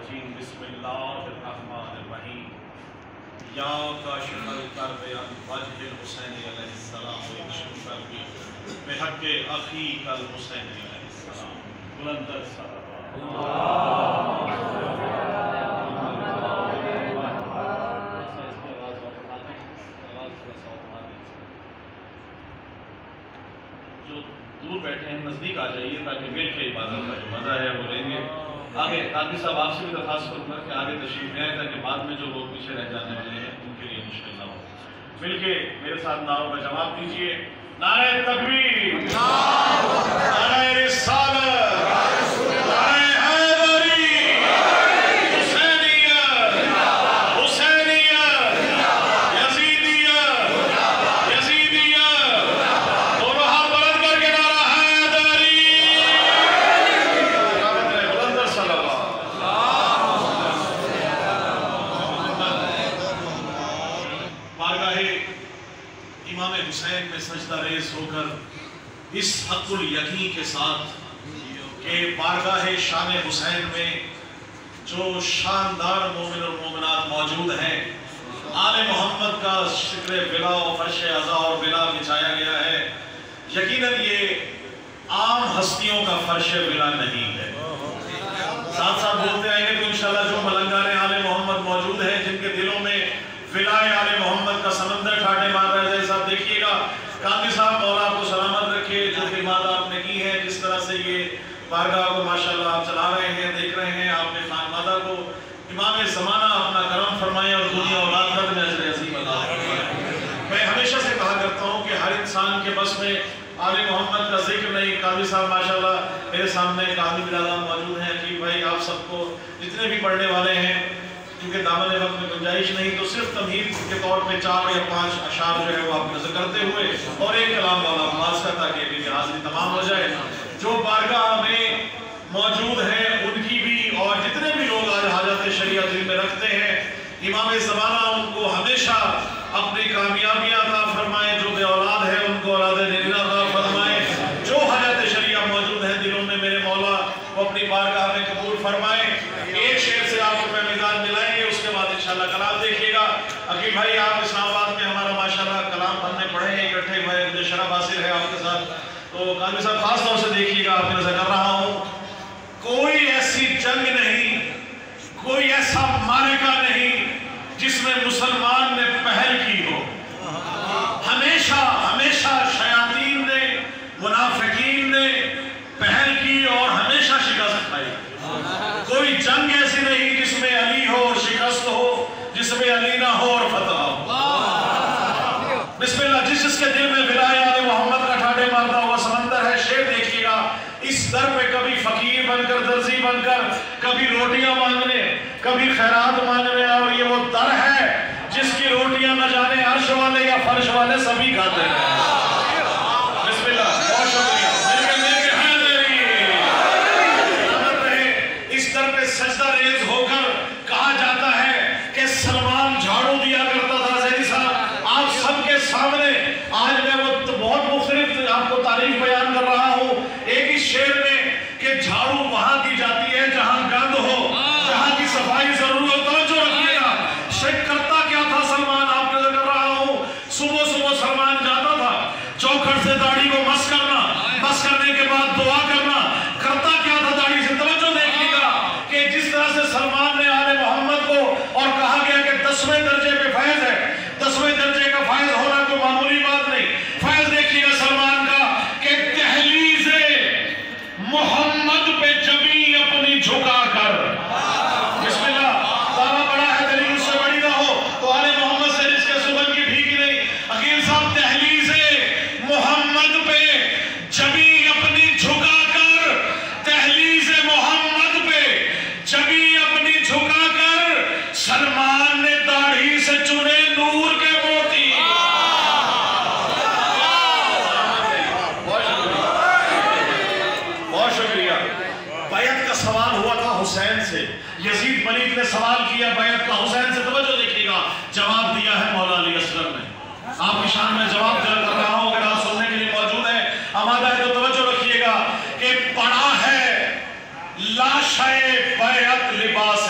الرجیم بسم اللہ الرحمن الرحیم یا کاشف الکرب عن وجہ الحسین علیہ السلام ویکشف الکرب بحق اخیک الحسین علیہ السلام بلندر جو دور بیٹھے ہیں نزدیک آ جائیے تاکہ مل کے عبادت کا جو مزہ ہے وہ لیں گے. آگے قاضی صاحب آپ سے بھی درخواست کروں گا کہ آگے تشریف لے آئیں تاکہ بعد میں جو لوگ پیچھے رہ جانے والے ہیں ان کے لیے مشکل نہ ہو. مل کے میرے ساتھ نعروں کا جواب دیجیے. نعرہ تکبیر، نعرہ رسالت، نعرہ حیدری، حسینیت، حسینیت، یزیدیت، یزیدیت. دونوں ہاتھ بلند کر کے نعرہ حیدری. بلندر صلی اللہ. بارگاہ امام حسین میں سجدہ ریز ہو کر اس حق الیقین کے ساتھ کہ بارگاہ شان حسین میں جو شاندار مومن اور مومنات موجود ہیں، آل محمد کا شکر ولا و فرش عزا اور ولا بچھایا گیا ہے. یقیناً یہ عام ہستیوں کا فرش ولا نہیں ہے. ساتھ ساتھ بولتے آئیں گے تو انشاءاللہ جو ملنگان آل محمد موجود ہیں جن کے دلوں میں ولائے آل محمد کا سمندر ٹھاٹے مار رہے ہیں. صاحب دیکھیے گا قاضی صاحب مولا آپ کو سلامت رکھے. جو خدمات آپ نے کی ہے، جس طرح سے یہ بارگاہ کو ماشاءاللہ آپ چلا رہے ہیں، دیکھ رہے ہیں، آپ نے خانوادہ کو امام زمانہ اپنا کرم فرمائے اور دنیا اور آخرت میں اجر عظیم عطا فرمائے. میں ہمیشہ سے کہا کرتا ہوں کہ ہر انسان کے بس میں آل محمد کا ذکر نہیں. قاضی صاحب ماشاءاللہ میرے سامنے قاضی برادران موجود ہیں. عقیل بھائی آپ سب کو جتنے بھی پڑھنے والے ہیں، کیونکہ دامن وقت میں گنجائش نہیں، تو صرف تمہید کے طور پہ 4 یا 5 اشعار جو ہے وہ آپ نظر کرتے ہوئے اور ایک کلام والا خاص کا تاکہ بھی حاضری تمام ہو جائے. جو بارگاہ میں موجود ہیں ان کی بھی اور جتنے بھی لوگ آج حاجات شریعت دل میں رکھتے ہیں، امام زمانہ ان کو ہمیشہ اپنی کامیابیاں عطا فرمائے. جو بے اولاد ہے ان کو اولاد نیرہ عطا فرمائے. جو حاجات شریعہ موجود ہیں دلوں میں میرے مولا وہ اپنی بارگاہ میں قبول فرمائے. ایک شعر سے آپ کو میں میزان ملائیں گے، اس کے بعد انشاءاللہ کلام دیکھیے گا. عقیل بھائی آپ اسلام آباد میں ہمارا ماشاءاللہ کلام پڑھنے پڑھے ہیں اکٹھے ہوئے، مجھے شرف حاصل ہے آپ کے ساتھ. تو قاضی صاحب خاص طور سے دیکھیے گا، آپ نظر کر رہا ہوں، کوئی ایسی جنگ نہیں، کوئی ایسا معرکہ نہیں جس میں مسلمان نے پہل کی ہو. ہمیشہ ہمیشہ شیاطین نے، منافقین نے پہل کی اور ہمیشہ شکست کھائی. کوئی جنگ ایسی نہیں جس میں علی ہو اور شکست ہو، جس میں علی نہ ہو اور فتح ہو. بسم اللہ. جس کے دل میں ولایہ آل محمد کا ٹھاٹے مارتا ہوا سمندر ہے. شعر دیکھیے گا. اس در پہ کبھی فقیر بن کر، درزی بن کر، کبھی روٹیاں مانگنے، کبھی خیرات مانگنے، اور یہ وہ در ہے جس کی روٹیاں نہ جانے عرش والے یا فرش والے سبھی کھاتے ہیں. بسم اللہ. بہت شکریہ. اس در پہ سجدہ ریز ہو کر کہا جاتا ہے کہ سلمان جھاڑو دیا کرتا تھا. زیدی صاحب آپ سب کے سامنے آج میں وہ بہت مختلف آپ کو تعریف بیان کر رہا ہوں ایک ہی شعر میں کہ جھاڑو وہاں دی جاتی ہے جہاں گند ہو، جہاں کی صفائی ضرور ہو. توجہ رکھیے گا. شیخ کرتا کیا تھا سلمان، آپ نظر کر رہا ہوں، صبح صبح سلمان جاتا تھا چوکھڑ سے داڑھی کو مس کرنا، مس کرنے کے بعد دعا کرنا. کرتا کیا تھا داڑھی سے. توجہ دیکھیے گا کہ جس طرح سے سلمان نے آل محمد کو اور کہا گیا کہ 10ویں درجے پہ فیض ہے، 10ویں درجے کا فیض ہونا کوئی معمولی بات نہیں. فیض دیکھیے گا سلمان کا کہ دہلیز محمد پہ جبیں اپنی جھکا کر. بسم اللہ. دعویٰ بڑا ہے، دلیل اس سے بڑی نہ ہو تو آل محمد سے جس کے سبن کی بھیگی نہیں. عقیل صاحب دہلیز محمد پہ جبیں اپنی جھکا کر، دہلیز محمد پہ جبیں اپنی جھکا کر، سلمان نے داڑھی سے چنے نور کے موتی. بہت شکریہ. بیعت کا سوال ہوا تھا حسین سے. یزید ملک نے سوال کیا بیعت کا حسین سے. توجہ دیکھیے گا. جواب دیا ہے مولا علی اصغر نے. آپ کی شان میں جواب دیا کر رہا ہوں، اگر آپ سننے کے لیے موجود ہیں آمادہ ہے تو توجہ رکھیے گا کہ پڑھا ہے لاشے بیعت لباس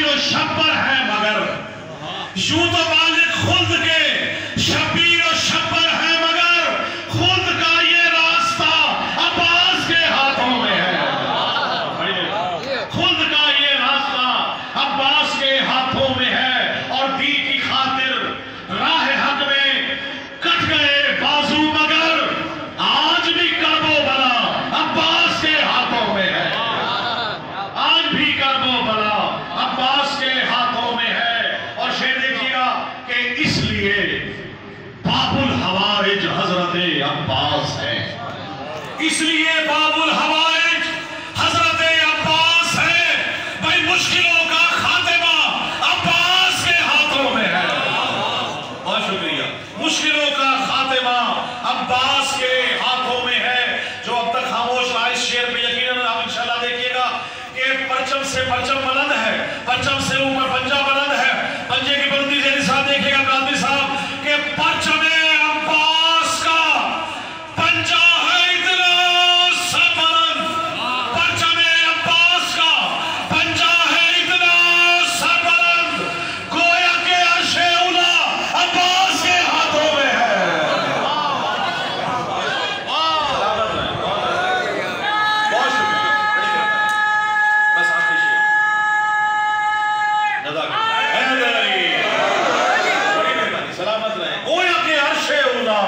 شبیر و شبر ہے مگر یوں تو مالک خلد کے شبیر و شبر ہے مگر خلد کا یہ راستہ عباس کے ہاتھوں میں ہے. خلد کا یہ راستہ عباس کے ہاتھوں میں ہے. اور دین کی خاطر راہ حق میں کٹ گئے بازو مگر آج بھی کرب و بلا عباس کے ہاتھوں میں ہے. آج بھی کرب و بلا عباس کے ہاتھوں میں ہے. اور شعر دیکھیے گا کہ اس لیے باب الحوائج حضرت عباس ہے. اس لیے باب الحوائج حضرت عباس ہے. بھائی مشکلوں کا خاتمہ عباس کے ہاتھوں میں ہے. بہت شکریہ. مشکلوں کا خاتمہ عباس کے ہاتھوں میں ہے. جو اب تک خاموش رہا اس شعر پہ یقیناً آپ انشاءاللہ دیکھیے گا کہ پرچم سے پرچم بلند ہے. پرچم سے اوپر پنجہ بلند ہے. پنجے کی بلندی سے نصاب دیکھیے گا قاضی صاحب کہ پرچم عباس کا پنجہ ہے اتنا سا بلند. پرچم عباس کا پنجہ ہے اتنا سا بلند. گویا کہ عرش اولا عباس کے ہاتھوں میں ہے. بہت شکریہ. بس آخری شعر سلامت رہیں. گویا کہ عرش اولا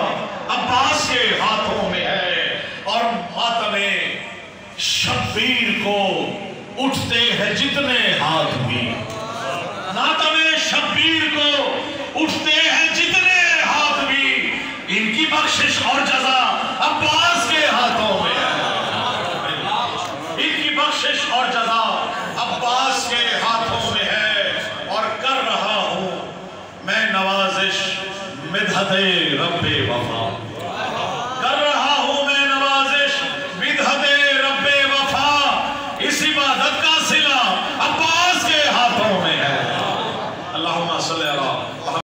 عباس کے ہاتھوں میں ہے. اور ماتم شبیر کو اٹھتے ہیں جتنے ہاتھ بھی. ماتم شبیر کو اٹھتے ہیں جتنے ہاتھ بھی. ان کی بخشش اور جزا عباس کے ہاتھوں میں ہے. ان کی بخشش اور جزا عباس کے ہاتھوں میں ہے. اور کر رہا ہوں میں نوازش مدحت